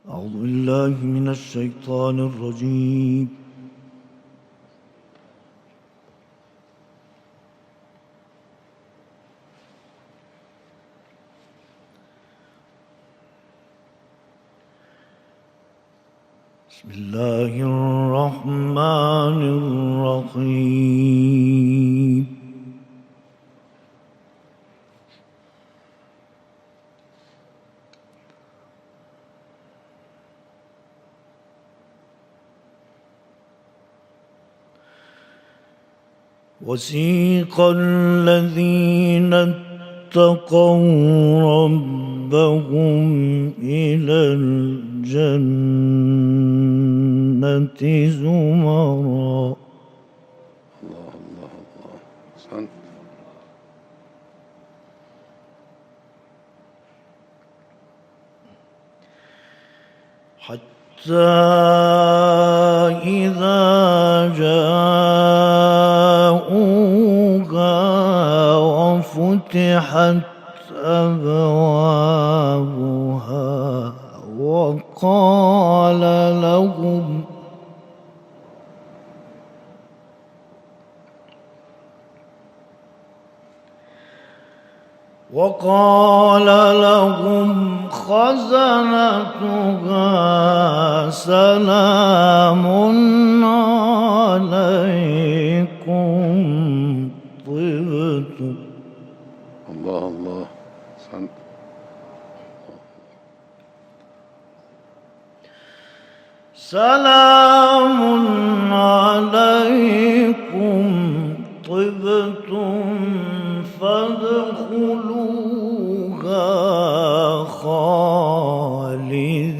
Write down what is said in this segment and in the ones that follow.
أعوذ بالله من الشيطان الرجيم. بسم الله الرحمن الرحيم. وسيق الذين اتقوا ربهم إلى الجنة زمرا. الله الله الله. أحسنت. حتى إذا جاءوها وفتحت أبوابها وقال لهم خزنتها سلام عليكم طبتم. الله الله. أحسنت. سلام عليكم طبتم فادخلوها خالدين.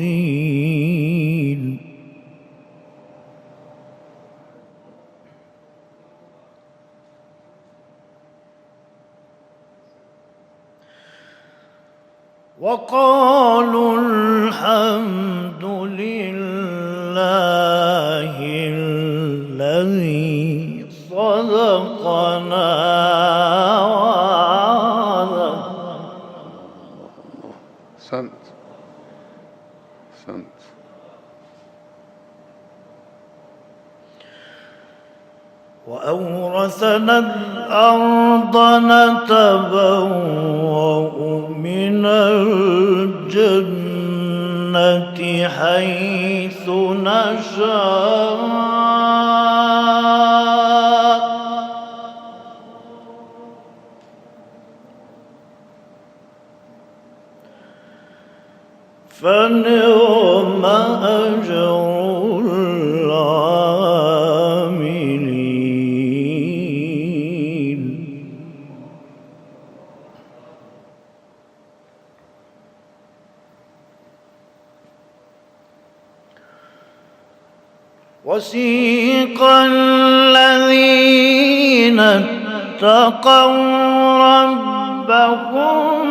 وقالوا الحمد لله الذي صدقنا وعده. أحسنت أحسنت. وأورثنا الأرض نتبوأ من الجنة حيث نشاء فنعم أجر العاملين. وسيق الذين اتقوا ربهم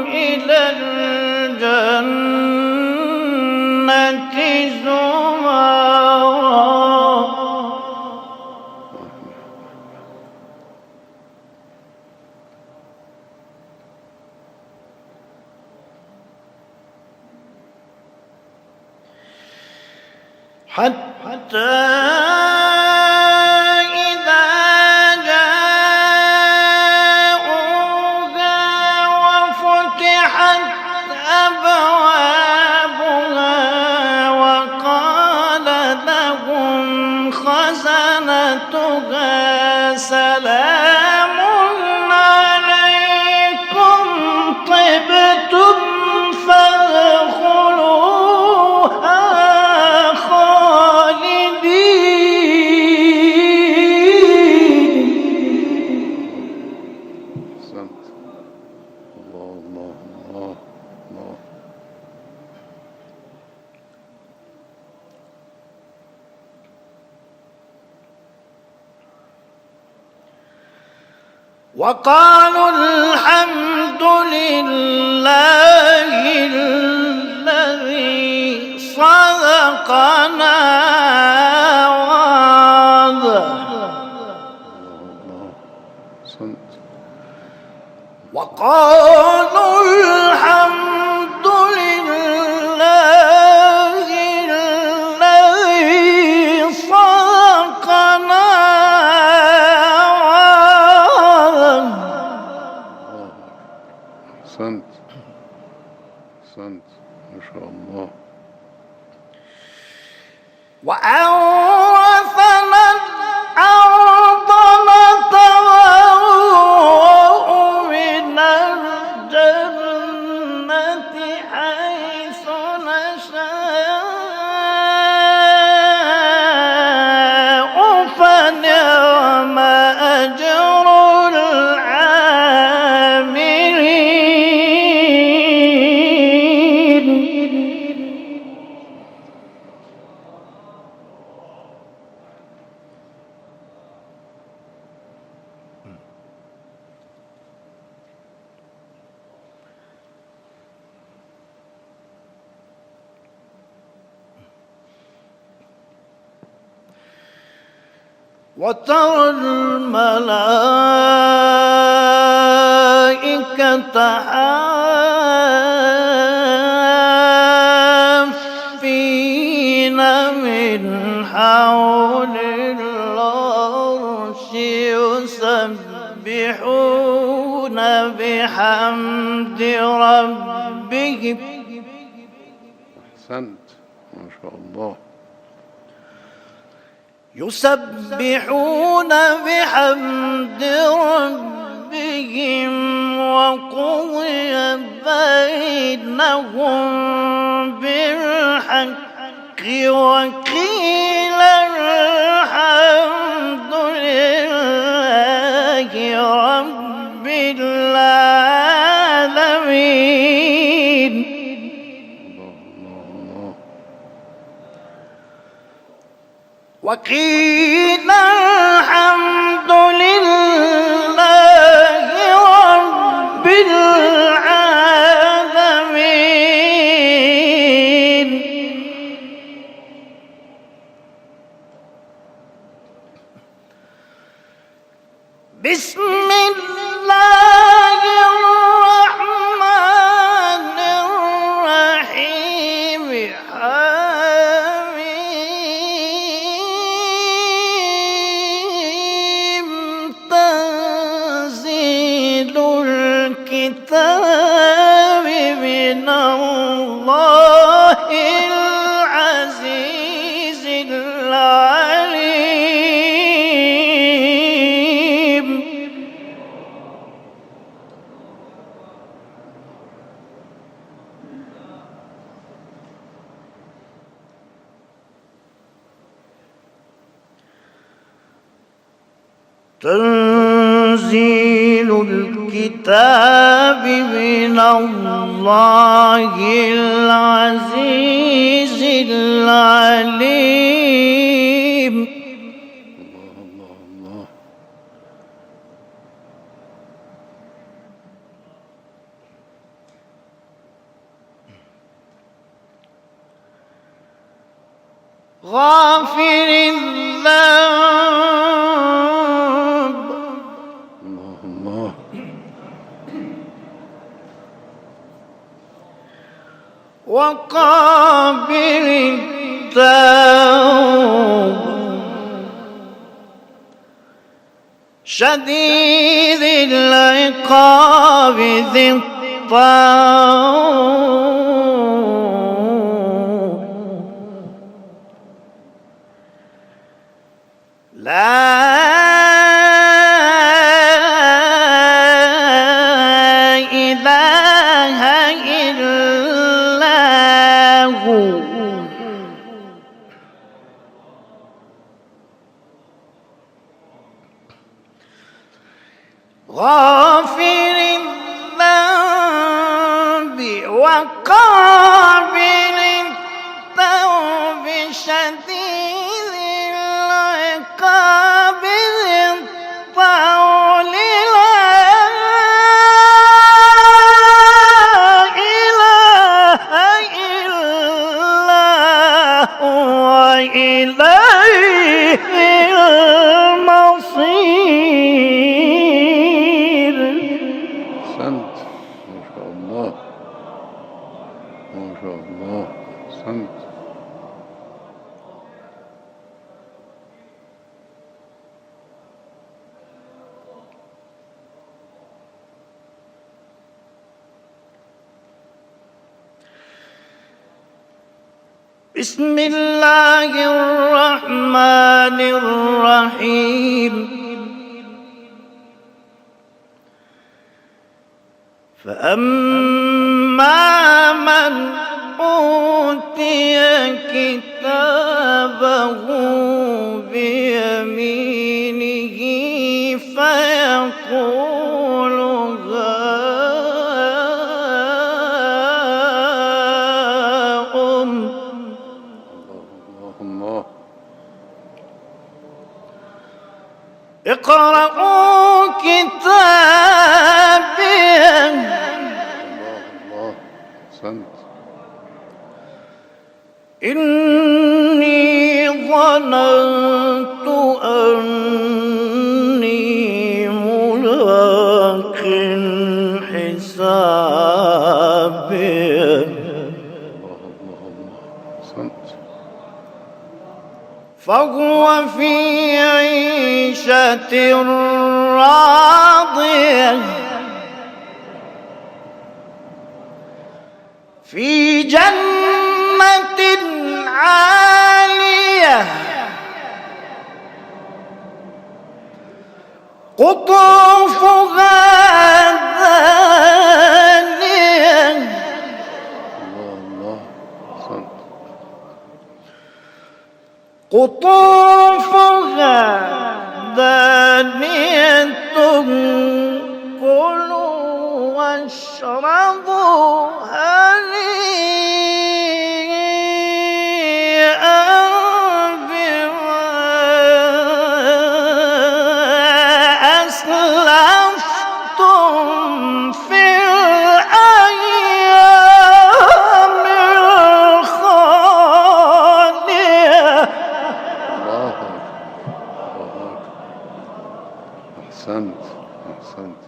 إلى الجنة زمرا حتى إذا جاءوها وفتحت أبوابها وقال لهم خزنتها سلام عليكم طبتم فادخلوها أحسنت. الله الله الله الله. وقالوا الحمد لله الذي صدقنا وعده. أحسنت. وقالوا الحمد لله أحسنت أحسنت ما شاء الله. وأورثنا الأرض نتبوأ من الجنة حيث نشاء فنعم أجر العاملين. وترى الملائكة حافين من حول العرش يسبحون بحمد ربهم أحسنت ما شاء الله. يسبحون بحمد ربهم وقضي بينهم بالحق وقيل الحمد لله رب العالمين. وقيل الحمد لله رب العالمين. بسم الله الرحمن الرحيم. تنزيل الكتاب من الله العزيز العليم. تنزيل الكتاب من الله العزيز العليم. الله الله. غافر الذنب الله وقابل التوب شديد العقاب ذي الطول لا إله إلا هو غافر الذنب وقابل التوب شديد العقاب ذي الطول لا إله إلا هو إليه المصير. أحسنت ما شاء الله ما شاء الله. أحسنت. بسم الله الرحمن الرحيم فأما من أوتي كتابه بيمينه فيقول هاؤم الله اقرءوا كتابيه أحسنت إني ظننت أني ملاق حسابيه أحسنت فهو في عيشة راضية في جنة عالية قطوفها دانية الله أحسنت قطوفها دانية كلوا واشربوا هنيئا بما أسلفتم في الأيام الخالية الله أحسنت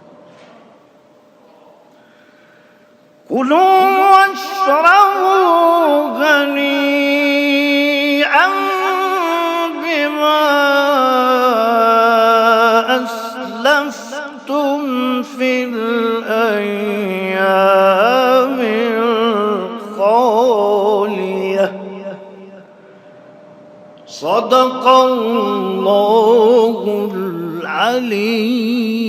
كلوا واشربوا هنيئا بما أسلفتم في الأيام الخالية صدق الله العلي